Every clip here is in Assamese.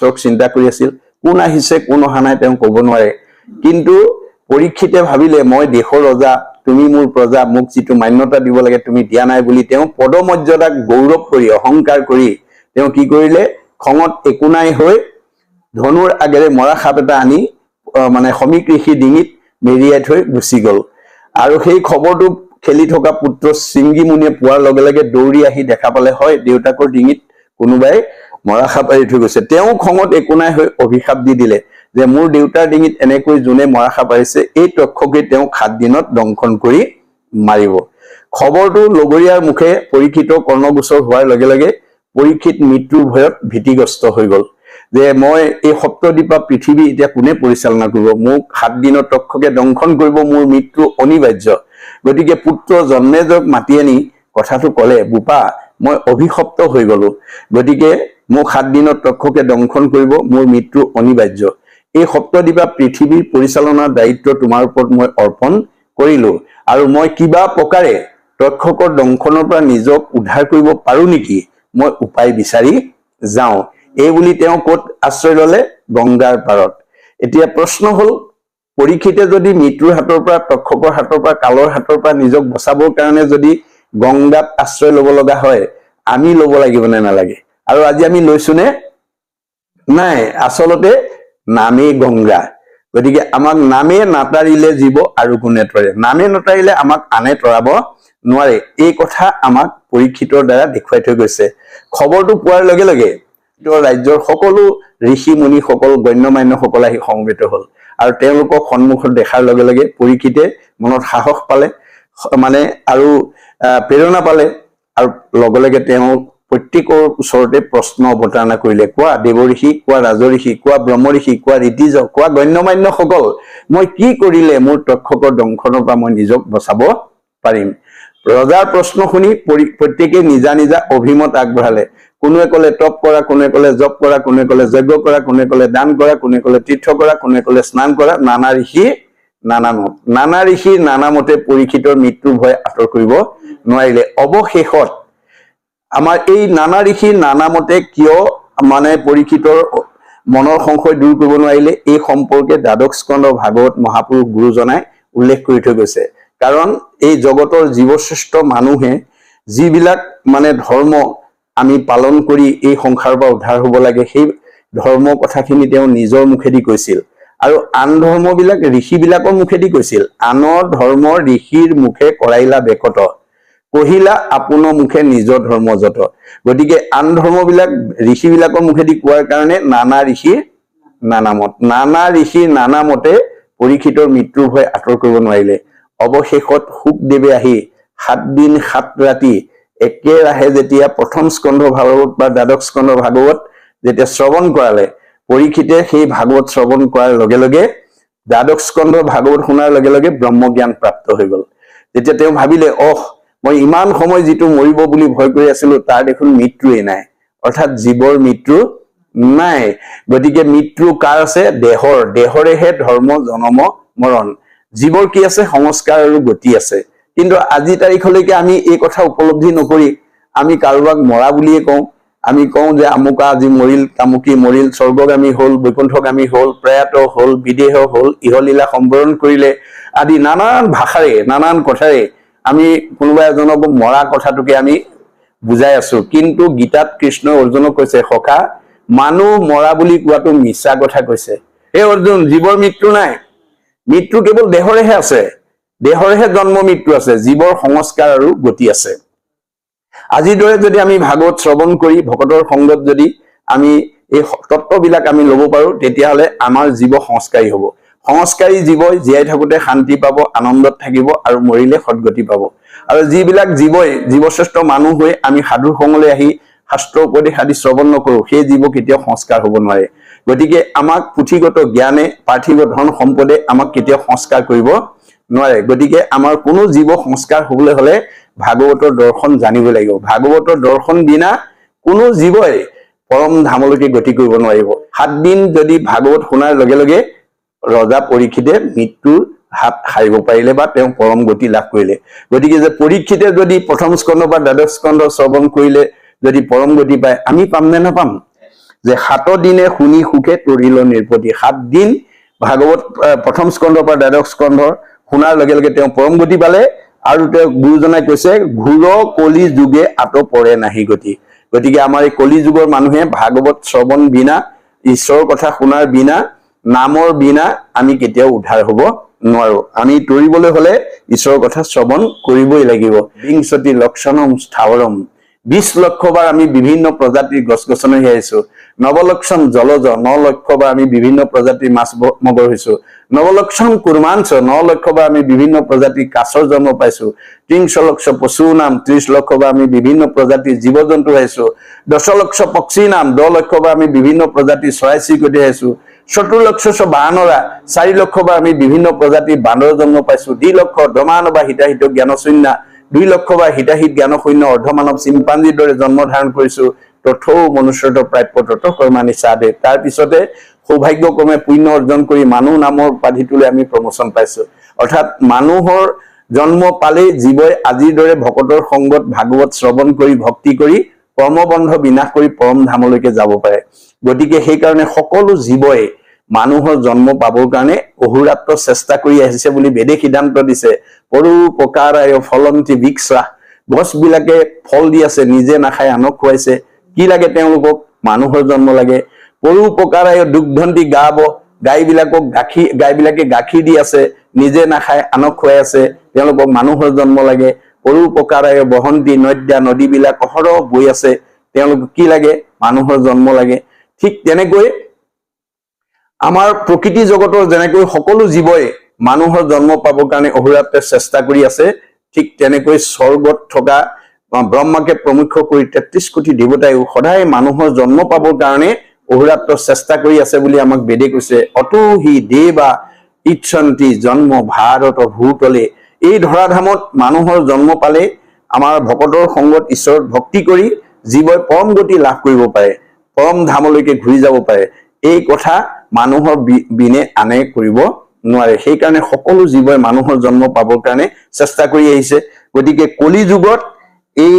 চক চিন্তা কৰি আছিল কোন আহিছে কোন অহা নাই তেওঁ ক'ব নোৱাৰে কিন্তু পৰীক্ষিতে ভাবিলে মই দেশৰ ৰজা তুমি মোৰ প্ৰজা মোক যিটো মান্যতা দিব লাগে তুমি দিয়া নাই বুলি তেওঁ পদমৰ্যাদাক গৌৰৱ কৰি অহংকাৰ কৰি তেওঁ কি কৰিলে খঙত একো নাই হৈ ধনুৰ আগেৰে মৰা সাপ এটা আনি মানে সমীক ঋষি ডিঙিত মেৰিয়াই থৈ গুচি গ'ল আৰু সেই খবৰটো খেলি থকা পুত্ৰ সিংগী মুনিয়ে পোৱাৰ লগে লগে দৌৰি আহি দেখা পালে হয় দেউতাকৰ ডিঙিত কোনোবাই মৰা সাপ এৰি থৈ গৈছে তেওঁ খঙত একো নাই হৈ অভিশাপ দি দিলে যে মোৰ দেউতাৰ ডিঙিত এনেকৈ যোনে মৰা সাপ আহিছে এই তক্ষকে তেওঁ 7 দিনত দংশন কৰি মাৰিব খবৰটো লগৰীয়াৰ মুখে পৰীক্ষিত কৰ্ণগোচৰ হোৱাৰ লগে লগে পৰীক্ষিত মৃত্যুৰ ভয়ত ভীতিগ্ৰস্ত হৈ গ'ল যে মই এই সপ্তদ্বীপা পৃথিৱী এতিয়া কোনে পৰিচালনা কৰিব মোক 7 দিনৰ তক্ষকে দংশন কৰিব মোৰ মৃত্যু অনিবাৰ্য গতিকে পুত্ৰ জন্মেজক মাতি আনি কথাটো ক'লে বুপা মই অভিশপ্ত হৈ গলো গতিকে মোক 7 দিনৰ তক্ষকে দংশন কৰিব মোৰ মৃত্যু অনিবাৰ্য এই সপ্তদ্বীপা পৃথিৱীৰ পৰিচালনাৰ দায়িত্ব তোমাৰ ওপৰত মই অৰ্পণ কৰিলো আৰু মই কিবা প্ৰকাৰে তক্ষকৰ দংশনৰ পৰা নিজক উদ্ধাৰ কৰিব পাৰো নেকি মই উপায় বিচাৰি যাওঁ এই বুলি তেওঁ ক'ত আশ্ৰয় ললে গংগাৰ পাৰত এতিয়া প্ৰশ্ন হল পৰীক্ষিতে যদি মৃত্যুৰ হাতৰ পৰা তক্ষকৰ হাতৰ পৰা কালৰ হাতৰ পৰা নিজক বচাবৰ কাৰণে যদি গংগাত আশ্ৰয় ল'ব লগা হয় আমি ল'ব লাগিব নে নালাগে আৰু আজি আমি লৈছোনে নাই আচলতে নামেই গংগা গতিকে আমাক নামে নাটাৰিলে জীৱ আৰু কোনে তৰে নামে নাটাৰিলে আমাক আনে তৰাব নোৱাৰে এই কথা আমাক পৰীক্ষিতৰ দ্বাৰা দেখুৱাই থৈ গৈছে খবৰটো পোৱাৰ লগে লগে ৰাজ্যৰ সকলো ঋষি মুনি সকল গণ্যমান্য সকল আহি সমবেত হল আৰু তেওঁলোকক সন্মুখত দেখাৰ লগে লগে পৰীক্ষিতে মনত সাহস পালে মানে আৰু প্ৰেৰণা পালে আৰু লগে লগে তেওঁ প্ৰত্যেকৰ ওচৰতে প্ৰশ্ন অৱতাৰণা কৰিলে কোৱা দেৱঋষি কোৱা ৰাজঋষি কোৱা ব্ৰহ্মঋষি কোৱা ঋতিজ কোৱা গণ্যমান্য সকল মই কি কৰিলে মোৰ তক্ষকৰ দংশনৰ পৰা মই নিজক বচাব পাৰিম ৰজাৰ প্ৰশ্ন শুনি প্ৰত্যেকে নিজা নিজা অভিমত আগবঢ়ালে কোনোৱে ক'লে তপ কৰা কোনোৱে ক'লে জপ কৰা কোনোৱে ক'লে যজ্ঞ কৰা কোনোৱে ক'লে দান কৰা কোনোৱে ক'লে তীৰ্থ কৰা কোনোৱে ক'লে স্নান কৰা নানা ঋষি নানা মতে পৰীক্ষিতৰ মৃত্যুৰ ভয় আঁতৰ কৰিব নোৱাৰিলে অৱশেষত আমাৰ এই নানা ঋষি নানা মতে কিয় মানে পৰীক্ষিতৰ মনৰ সংশয় দূৰ কৰিব নোৱাৰিলে এই সম্পৰ্কে দ্বাদশ স্কন্ধ ভাগৱত মহাপুৰুষ গুৰুজনাই উল্লেখ কৰি থৈ গৈছে কাৰণ এই জগতৰ জীৱশ্ৰেষ্ঠ মানুহে যিবিলাক মানে ধৰ্ম আমি পালন কৰি এই সংসাৰৰ পৰা উদ্ধাৰ হ'ব লাগে সেই ধৰ্ম কথাখিনি তেওঁ নিজৰ মুখেদি কৈছিল আৰু আন ধৰ্মবিলাক ঋষিবিলাকৰ মুখেদি কৈছিল আনৰ ধৰ্মৰ ঋষিৰ মুখে কৰাইলা বেকত কহিলা আপোনৰ মুখে নিজৰ ধৰ্ম যত গতিকে আন ধৰ্মবিলাক ঋষিবিলাকৰ মুখেদি কোৱাৰ কাৰণে নানা ঋষিৰ নানা মতে পৰীক্ষিতৰ মৃত্যুৰ ভয় আঁতৰ কৰিব নোৱাৰিলে অৱশেষত শুকদেৱে আহি 7 দিন 7 ৰাতি একেৰাহে যেতিয়া প্ৰথম স্কন্ধ ভাগৱত বা দ্বাদশ স্কন্ধ ভাগৱত যেতিয়া শ্ৰৱণ কৰালে পৰীক্ষিতে সেই ভাগৱত শ্ৰৱণ কৰাৰ লগে লগে দ্বাদশ স্কন্ধ ভাগৱত শুনাৰ লগে লগে ব্ৰহ্মজ্ঞান প্ৰাপ্ত হৈ গ'ল যেতিয়া তেওঁ ভাবিলে মই ইমান সময় যিটো মৰিব বুলি ভয় কৰি আছিলো তাৰ দেখোন মৃত্যুই নাই অৰ্থাৎ জীৱৰ মৃত্যু নাই গতিকে মৃত্যু কাৰ আছে দেহৰেহে ধৰ্ম জনম মৰণ জীৱৰ কি আছে সংস্কাৰ আৰু গতি আছে কিন্তু আজি তাৰিখলৈকে আমি এই কথা উপলব্ধি নকৰি আমি কাৰোবাক মৰা বুলিয়ে কওঁ আমি কওঁ যে আমুকা আজি মৰিল তামুকি মৰিল স্বৰ্গগামী হল বৈকুণ্ঠগামী হল প্ৰয়াত হল বিদেহ হল ইহলীলা সম্বৰণ কৰিলে আদি নানান ভাষাৰে নানান কথাৰে আমি কোনোবা এজনক মৰা কথাটোকে আমি বুজাই আছো কিন্তু গীতাত কৃষ্ণই অৰ্জুনক কৈছে সখা মানুহ মৰা বুলি কোৱাটো মিছা কথা কৈছে হে অৰ্জুন জীৱৰ মৃত্যু নাই মৃত্যু কেৱল দেহৰেহে আছে দেহৰেহে জন্ম মৃত্যু আছে জীৱৰ সংস্কাৰ আৰু গতি আছে আজিৰ দৰে যদি আমি ভাগৱত শ্ৰৱণ কৰি ভকতৰ সংগত যদি আমি এই তত্ত্ববিলাক আমি ল'ব পাৰো তেতিয়াহ'লে আমাৰ জীৱ সংস্কাৰী হ'ব সংস্কাৰী জীৱই জীয়াই থাকোতে শান্তি পাব আনন্দত থাকিব আৰু মৰিলে সদ্গতি পাব আৰু যিবিলাক জীৱশ্ৰেষ্ঠ মানুহ হৈ আমি সাধু সংগলৈ আহি শাস্ত্ৰ উপদেশ আদি শ্ৰৱণ নকৰো সেই জীৱ কেতিয়াও সংস্কাৰ হ'ব নোৱাৰে গতিকে আমাক পুথিগত জ্ঞানে পাৰ্থিৱ ধন সম্পদে আমাক কেতিয়াও সংস্কাৰ কৰিব নোৱাৰে গতিকে আমাৰ কোনো জীৱ সংস্কাৰ হ'বলৈ হ'লে ভাগৱতৰ দৰ্শন জানিব লাগিব ভাগৱতৰ দৰ্শন বিনা কোনো জীৱই পৰম ধামলৈকে গতি কৰিব নোৱাৰিব 7 দিন যদি ভাগৱত শুনাৰ লগে লগে ৰজা পৰীক্ষিতে মৃত্যুৰ হাত হাৰিব পাৰিলে বা তেওঁ পৰম গতি লাভ কৰিলে গতিকে যে পৰীক্ষিতে যদি প্ৰথম স্কন্ধ বা দ্বাদশ স্কন্ধ শ্ৰৱণ কৰিলে যদি পৰম গতি পায় আমি পাম নে নাপাম যে 7 দিনে শুনি সুখে তৰিল নিৰ্পতি। 7 দিন ভাগৱত প্ৰথম স্কন্ধৰ পৰা দ্বাদশ স্কন্ধৰ শুনাৰ লগে লগে তেওঁ পৰম গতি পালে। আৰু তেওঁ গুৰুজনাই কৈছে ঘূৰ কলি যুগে আত পৰে নাহি গতি। গতিকে আমাৰ এই কলি যুগৰ মানুহে ভাগৱত শ্ৰৱণ বিনা, ঈশ্বৰৰ কথা শুনাৰ বিনা, নামৰ বিনা আমি কেতিয়াও উদ্ধাৰ হ'ব নোৱাৰো। আমি তৰিবলৈ হলে ঈশ্বৰৰ কথা শ্ৰৱণ কৰিবই লাগিব। বিংশতি লক্ষণম স্থাৱৰম, 20 লক্ষবাৰ আমি বিভিন্ন প্ৰজাতিৰ গছ গছনি হেৰাইছো। নৱলক্ষণ জলজ, 9 লক্ষবাৰ আমি বিভিন্ন প্ৰজাতিৰ মাছ মগৰ হৈছো। নৱলক্ষণ কুৰ্মাঞ্চ, 9 লক্ষবাৰ আমি বিভিন্ন প্ৰজাতিৰ কাছৰ জন্ম পাইছো। 30 লক্ষ পশু নাম, 30 লক্ষবাৰ আমি বিভিন্ন প্ৰজাতিৰ জীৱ জন্তু হৈছো। 10 লক্ষ পক্ষী নাম, 10 লক্ষবাৰ আমি বিভিন্ন প্ৰজাতিৰ চৰাই চিৰিকটি হৈছো। 14 লক্ষ বানৰা, 4 লক্ষবাৰ আমি বিভিন্ন প্ৰজাতিৰ বান্দৰ জন্ম পাইছো। 2 লক্ষ ধমানবা হিতাহিত জ্ঞানশূন্য, 2 লক্ষবাৰ হিতাহিত জ্ঞানশূন্য অৰ্ধমানৱ চিম্পাঞ্জীৰ দৰে জন্ম ধাৰণ কৰিছো। তথৌ মনুষ্যত প্ৰাপ্য তত কৰ্মাণি সাধে। তাৰ পিছতে সৌভাগ্যক্ৰমে পুণ্য অৰ্জন কৰি মানুহ নামৰ উপাধিটো লৈ আমি প্ৰমোচন পাইছো। অৰ্থাৎ মানুহৰ জন্ম পালেই জীৱই আজিৰ দৰে ভকতৰ সংগত ভাগৱত শ্ৰৱণ কৰি ভক্তি কৰি কৰ্মবন্ধ বিনাশ কৰি পৰম ধামলৈকে যাব পাৰে। গতিকে সেইকাৰণে সকলো জীৱই মানুহৰ জন্ম পাবৰ কাৰণে অহোৰাত্ৰ চেষ্টা কৰি আহিছে বুলি বেদে সিদ্ধান্ত দিছে। পৰোপকাৰায় ফলন্তি বৃক্ষা, গছবিলাকে ফল দি আছে, নিজে নাখায় আনক খুৱাইছে। কি লাগে তেওঁলোকক? মানুহৰ জন্ম লাগে। পৰোপকাৰায় দুগ্ধন্তি গাব, গাইবিলাকে গাখীৰ দি আছে, নিজে নাখায় আনক খুৱাই আছে, তেওঁলোকক মানুহৰ জন্ম লাগে। পৰোপকাৰায় বহন্তি নদ্যা, নদীবিলাক অহৰহ বৈ আছে, তেওঁলোকক কি লাগে? মানুহৰ জন্ম লাগে। ঠিক তেনেকৈ আমাৰ প্ৰকৃতি জগতৰ যেনেকৈ সকলো জীৱই মানুহৰ জন্ম পাবৰ কাৰণে অহোৰাত্ৰে চেষ্টা কৰি আছে, ঠিক তেনেকৈ স্বৰ্গত থকা ব্ৰহ্মাকে প্ৰমুখ্য কৰি 33 কোটি দেৱতায়ো সদায় মানুহৰ জন্ম পাবৰ কাৰণে অহোৰাত্ৰ চেষ্টা কৰি আছে বুলি আমাক বেদে কৈছে। অতোহি দেৱা ইচ্ছন্তি জন্ম ভাৰত ভূতলে। এই ধৰাধামত মানুহৰ জন্ম পালে আমাৰ ভকতৰ সংগত ঈশ্বৰত ভক্তি কৰি জীৱই পৰম গতি লাভ কৰিব পাৰে, পৰম ধামলৈকে ঘূৰি যাব পাৰে। এই কথা মানুহৰ বিনে আনে কৰিব নোৱাৰে। সেইকাৰণে সকলো জীৱই মানুহৰ জন্ম পাবৰ কাৰণে চেষ্টা কৰি আহিছে। গতিকে কলি যুগত এই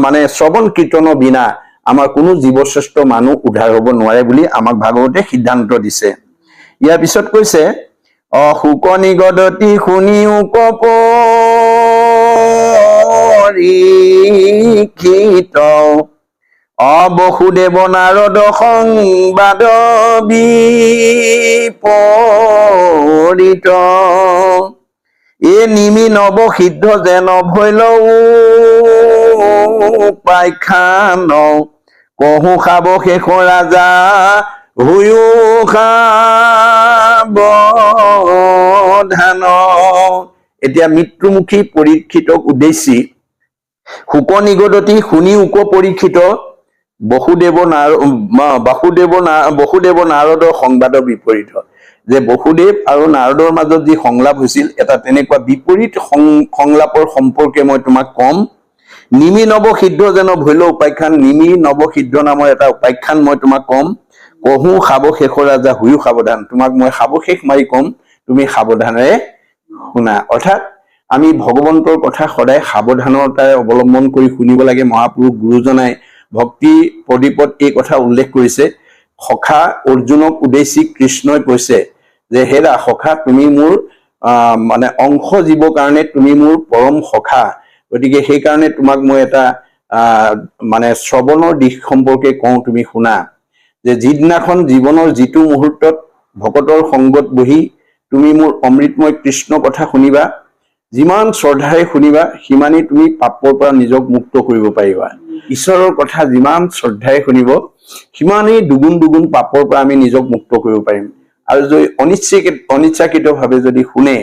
মানে শ্ৰৱণ কীৰ্তনৰ বিনা আমাৰ কোনো জীৱশ্ৰেষ্ঠ মানুহ উদ্ধাৰ হ'ব নোৱাৰে বুলি আমাক ভাগৱতে সিদ্ধান্ত দিছে। ইয়াৰ পিছত কৈছে অশুক নিগদতি শুনিও কপৰীক্ষিত, বসুদেৱ নাৰদ সংবাদ বিপৰীত। এ নিমি নৱ সিদ্ধ যেন ভৈল উপাখ্যান, কহু খাব শেষ ৰাজা হুয়ো সাৱধান। এতিয়া মৃত্যুমুখী পৰীক্ষিতক উদ্দেশ্যি শুক নিগদতি শুনি উক পৰীক্ষিত, বসুদেৱ নাৰদৰ সংবাদ বিপৰীত। যে বসুদেৱ আৰু নাৰদৰ মাজত যি সংলাপ হৈছিল, এটা তেনেকুৱা বিপৰীত সংলাপৰ সম্পৰ্কে মই তোমাক কম। নিমি নৱ সিদ্ধ যেন ভৈল উপাখ্যান, নিমি নৱ সিদ্ধ নামৰ এটা উপাখ্যান মই তোমাক কম। কহু সাৱশেষ ৰাজা হুয়ো সাৱধান, তোমাক মই সাৱশেষ মাৰি কম, তুমি সাৱধানেৰে শুনা। অৰ্থাৎ আমি ভগৱন্তৰ কথা সদায় সাৱধানতাৰে অৱলম্বন কৰি শুনিব লাগে। মহাপুৰুষ গুৰুজনাই ভক্তি প্ৰদীপত এই কথা উল্লেখ কৰিছে। সখা অৰ্জুনক উদ্দেশ্যি কৃষ্ণই কৈছে যে হেৰা সখা, তুমি মোৰ মানে অংশ জীৱৰ কাৰণে তুমি মোৰ পৰম সখা। গতিকে সেইকাৰণে তোমাক মই এটা মানে শ্ৰৱণৰ দিশ সম্পৰ্কে কওঁ, তুমি শুনা। যে যিদিনাখন জীৱনৰ যিটো মুহূৰ্তত ভকতৰ সংগত বহি তুমি মোৰ অমৃতময় কৃষ্ণ কথা শুনিবা, যিমান শ্ৰদ্ধাৰে শুনিবা সিমানেই তুমি পাপৰ পৰা নিজক মুক্ত কৰিব পাৰিবা। ঈশ্বৰৰ কথা যিমান শ্ৰদ্ধাৰে শুনিব সিমানেই দুগুণ দুগুণ পাপৰ পৰা আমি নিজক মুক্ত কৰিব পাৰিম। আৰু যদি অনিচ্ছাকৃতভাৱে যদি শুনে,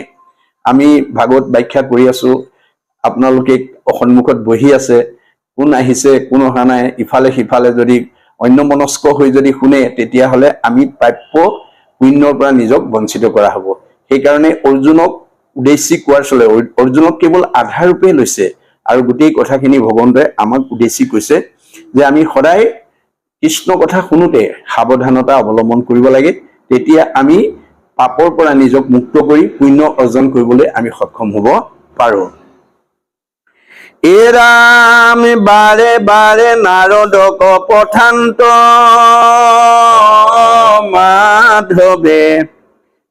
আমি ভাগৱত ব্যাখ্যা কৰি আছো, আপোনালোকে সন্মুখত বহি আছে, কোন আহিছে কোন অহা নাই, ইফালে সিফালে যদি অন্যমনস্ক হৈ যদি শুনে, তেতিয়াহ'লে আমি প্ৰাপ্য পুণ্যৰ পৰা নিজক বঞ্চিত কৰা হ'ব। সেইকাৰণে অৰ্জুনক উদ্দেশ্যি কোৱাৰ চলে, অৰ্জুনক কেৱল আধা ৰূপে লৈছে আৰু গোটেই কথাখিনি ভগৱন্তই আমাক উদ্দেশ্যি কৈছে যে আমি সদায় কৃষ্ণ কথা শুনোতে সাৱধানতা অৱলম্বন কৰিব লাগে। তেতিয়া আমি পাপৰ পৰা নিজক মুক্ত কৰি পুণ্য অৰ্জন কৰিবলৈ আমি সক্ষম হ'ব পাৰো। এৰাম বাৰে বাৰে নাৰদক পঠান্ত মাধৱে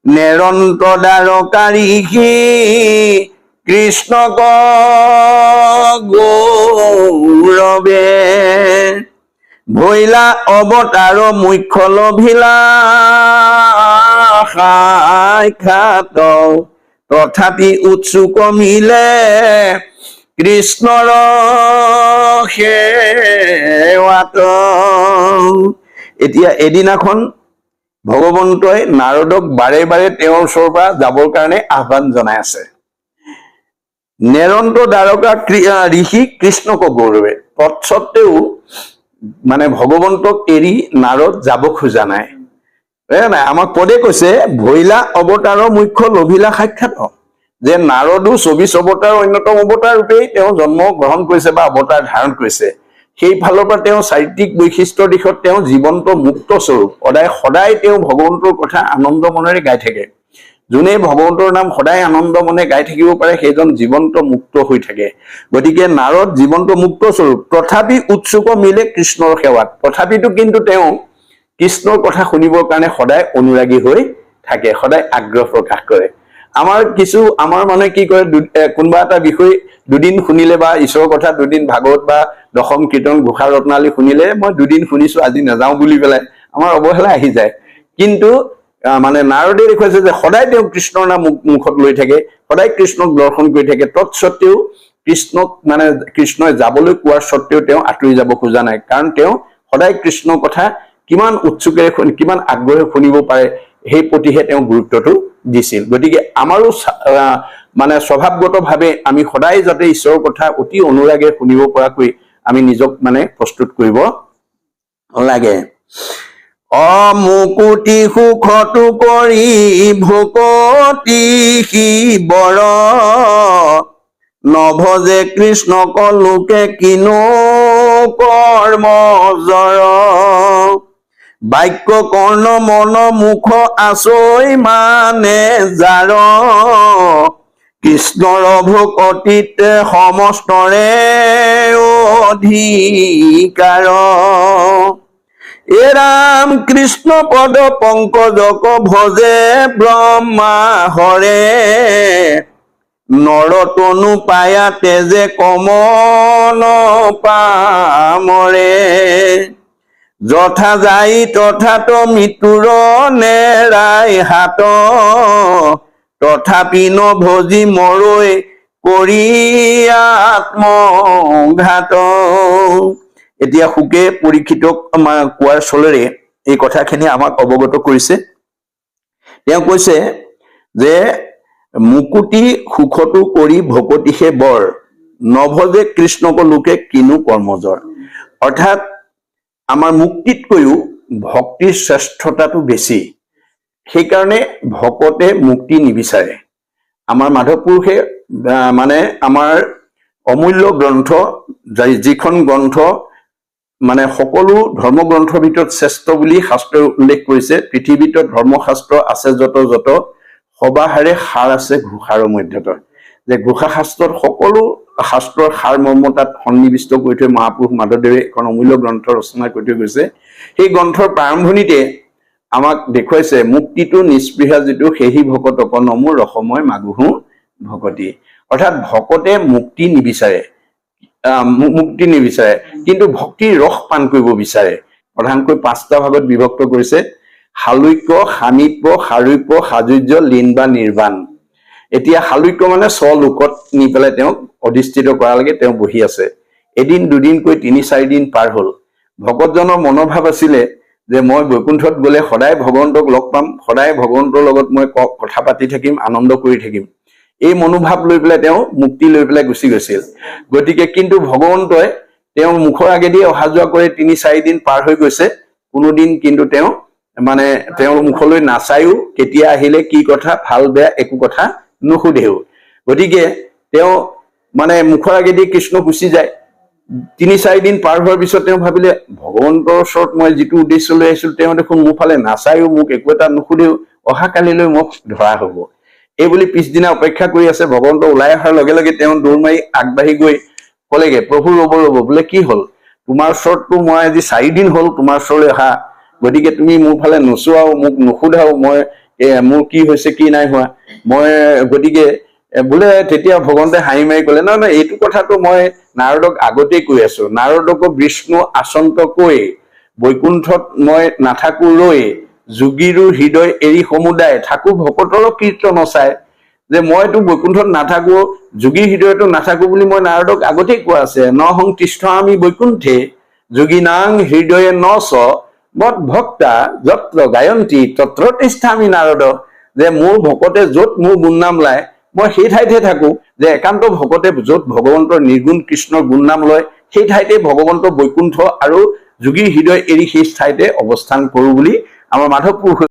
নিৰন্তৰ দ্বাৰকাৰী কৃষ্ণক গৌৰৱে ভৈলা অৱতাৰ মুখ্য লভিলা সাক্ষাৎ তথাপি উৎসুক মিলে কৃষ্ণৰ সেৱাত। এতিয়া এদিনাখন ভগৱন্তই নাৰদক বাৰে বাৰে তেওঁৰ ওচৰৰ পৰা যাবৰ কাৰণে আহ্বান জনাই আছে। নিৰন্তৰ দ্বাৰকা ঋষি কৃষ্ণক গৌৰৱে, তৎসত্বেও মানে ভগৱন্তক এৰি নাৰদ যাব খোজা নাই। আমাক পদে কৈছে ভৈলা অৱতাৰৰ মুখ্য লভিলা সাক্ষাৎ, যে নাৰদো 24 অৱতাৰৰ অন্যতম অৱতাৰ ৰূপেই তেওঁ জন্ম গ্ৰহণ কৰিছে বা অৱতাৰ ধাৰণ কৰিছে। সেই ফালৰ পৰা তেওঁ চাৰিত্ৰিক বৈশিষ্ট্যৰ দিশত তেওঁ জীৱন্ত মুক্ত স্বৰূপ, সদায় তেওঁ ভগৱন্তৰ কথা আনন্দ মনেৰে গাই থাকে। যোনে ভগৱন্তৰ নাম সদায় আনন্দ মনে গাই থাকিব পাৰে সেইজন জীৱন্ত মুক্ত হৈ থাকে। গতিকে নাৰদ জীৱন্ত মুক্ত স্বৰূপ, তথাপি উৎসুক মিলে কৃষ্ণৰ সেৱাত, তথাপিতো কিন্তু তেওঁ কৃষ্ণৰ কথা শুনিবৰ কাৰণে সদায় অনুৰাগী হৈ থাকে, সদায় আগ্ৰহ প্ৰকাশ কৰে। আমাৰ মানুহে কি কৰে, কোনোবা এটা বিষয় দুদিন শুনিলে বা ঈশ্বৰৰ কথা দুদিন ভাগৱত বা দশম কীৰ্তন ঘোষা ৰত্নাৱলী শুনিলে মই দুদিন শুনিছো আজি নাযাওঁ বুলি পেলাই আমাৰ অৱহেলা আহি যায়। কিন্তু মানে নাৰদে দেখুৱাইছে যে সদায় তেওঁ কৃষ্ণৰ নাম মুখত লৈ থাকে, সদায় কৃষ্ণক দৰ্শন কৰি থাকে, তৎসত্বেও কৃষ্ণক মানে কৃষ্ণই যাবলৈ কোৱাৰ স্বত্বেও তেওঁ আঁতৰি যাব খোজা নাই। কাৰণ তেওঁ সদায় কৃষ্ণৰ কথা কিমান উৎসুকেৰে কিমান আগ্ৰহে শুনিব পাৰে সেই প্ৰতিহে তেওঁ গুৰুত্বটো দিছিল। গতিকে আমাৰো মানে স্বভাৱগতভাৱে আমি সদায় যাতে ঈশ্বৰৰ কথা অতি অনুৰাগেৰে শুনিব পৰাকৈ আমি নিজক মানে প্ৰস্তুত কৰিব লাগে। অমুকুতি সুখটো কৰি ভকতি সি বৰ, নভজে কৃষ্ণক লোকে কিনো কৰ্ম জৰ, বাক্য কৰ্ণ মন মুখ আচৈ মানে যাৰ, কৃষ্ণৰ ভকতিত সমস্তৰে অধিকাৰ, এ ৰাম কৃষ্ণ পদ পংকজক ভজে ব্ৰহ্মা হৰে, নৰতনু পায়া তেজে কমল পামৰে, যথা যাই তথাত মৃত্যুৰ নেৰাই হাত, তথাপি নভজি মৰৈ কৰি আত্মঘাত। এতিয়া শুকে পৰীক্ষিতক কোৱাৰ চলেৰে এই কথাখিনি আমাক অৱগত কৰিছে। তেওঁ কৈছে যে মুকুতি সুখটো কৰি ভকতিহে বৰ, নভজে কৃষ্ণক লোকে কিনো কৰ্মজৰ। অৰ্থাৎ আমাৰ মুক্তিতকৈও ভক্তিৰ শ্ৰেষ্ঠতাটো বেছি, সেইকাৰণে ভকতে মুক্তি নিবিচাৰে। আমাৰ মাধৱ পুৰুষে মানে আমাৰ অমূল্য গ্ৰন্থ, যিখন গ্ৰন্থ মানে সকলো ধৰ্মগ্ৰন্থৰ ভিতৰত শ্ৰেষ্ঠ বুলি শাস্ত্ৰই উল্লেখ কৰিছে, পৃথিৱীত ধৰ্মশাস্ত্ৰ আছে যত যত সবাহাৰে সাৰ আছে ঘোষাৰ মধ্যত, যে ঘোষা শাস্ত্ৰত সকলো শাস্ত্ৰৰ সাৰ মৰ্ম তাত সন্নিৱিষ্ট কৰি থৈ মহাপুৰুষ মাধৱদেৱে এখন অমূল্য গ্ৰন্থ ৰচনা কৰি থৈ গৈছে। সেই গ্ৰন্থৰ প্ৰাৰম্ভণিতে আমাক দেখুৱাইছে মুক্তিটো নিস্পৃহা যিটো সেহি ভকতক নমো ৰসময় মাগুহো ভকতি। অৰ্থাৎ ভকতে মুক্তি নিবিচাৰে, কিন্তু ভক্তিৰ ৰস পান কৰিব বিচাৰে। প্ৰধানকৈ 5টা ভাগত বিভক্ত কৰিছে, শালুক্য, সামীপ্য, সাৰূপ্য, সাযুজ্য, লীন বা নিৰ্বাণ। এতিয়া শালুক্য মানে স্বলোকত নি পেলাই তেওঁক অধিষ্ঠিত কৰালৈকে তেওঁ বহি আছে। এদিন দুদিনকৈ 3-4 দিন পাৰ হল। ভকতজনৰ মনোভাৱ আছিলে যে মই বৈকুণ্ঠত গলে সদায় ভগৱন্তক লগ পাম, সদায় ভগৱন্তৰ লগত মই কথা পাতি থাকিম, আনন্দ কৰি থাকিম। এই মনোভাৱ লৈ পেলাই তেওঁ মুক্তি লৈ পেলাই গুচি গৈছিল। গতিকে কিন্তু ভগৱন্তই তেওঁৰ মুখৰ আগেদি অহা যোৱা কৰি 3-4 দিন পাৰ হৈ গৈছে, কোনোদিন কিন্তু তেওঁ মানে তেওঁৰ মুখলৈ নাচায়ো, কেতিয়া আহিলে কি কথা ভাল বেয়া একো কথা নুসুধেও। গতিকে তেওঁ মানে মুখৰ আগেদি কৃষ্ণ গুচি যায়। 3-4 দিন পাৰ হোৱাৰ পিছত তেওঁ ভাবিলে ভগৱন্তৰ ওচৰত মই যিটো উদ্দেশ্য লৈ আহিছিলো তেওঁ দেখোন মোৰ ফালে নাচায়ো, মোক একো এটা নুসুধেও, অহাকালিলৈ মোক ধৰা হব। এই বুলি পিছদিনা অপেক্ষা কৰি আছে। ভগৱন্ত ওলাই অহাৰ লগে লগে তেওঁ দৌৰ মাৰি আগবাঢ়ি গৈ ক'লেগে প্ৰভু ৰ'ব বোলে কি হ'ল তোমাৰ ওচৰততো মই আজি 4 দিন হ'ল তোমাৰ ওচৰলৈ অহা গতিকে তুমি মোৰ ফালে নোচোৱাও মোক নুসুধাও মই মোৰ কি হৈছে কি নাই হোৱা মই গতিকে বোলে তেতিয়া ভগৱন্তে হাঁহি মাৰি ক'লে নহয় এইটো কথাটো মই নাৰদক আগতেই কৈ আছো নাৰদকো বিষ্ণু আচন্ত কৈ বৈকুণ্ঠত মই নাথাকো ৰৈ যোগীৰো হৃদয় এৰি সমুদায় থাকো ভকতৰ কীৰ্তন চাই যে মইতো বৈকুণ্ঠত নাথাকো যোগীৰ হৃদয়তো নাথাকো বুলি মই নাৰদক আগতেই কোৱা আছে নহং তিষ্ঠ আমি বৈকুণ্ঠে যোগীনাং হৃদয়ে নচ মত ভক্তা যত্ৰ গায়ন্তী তত্ৰ তিষ্ঠ আমি নাৰদ যে মোৰ ভকতে য'ত মোৰ গুণনাম লায় মই সেই ঠাইতে থাকো যে একান্ত ভকতে য'ত ভগৱন্তৰ নিৰ্গুণ কৃষ্ণৰ গুণনাম লয় সেই ঠাইতে ভগৱন্ত বৈকুণ্ঠ আৰু যোগীৰ হৃদয় এৰি সেই ঠাইতে অৱস্থান কৰো বুলি আমাৰ মাধৱ পুৰুষ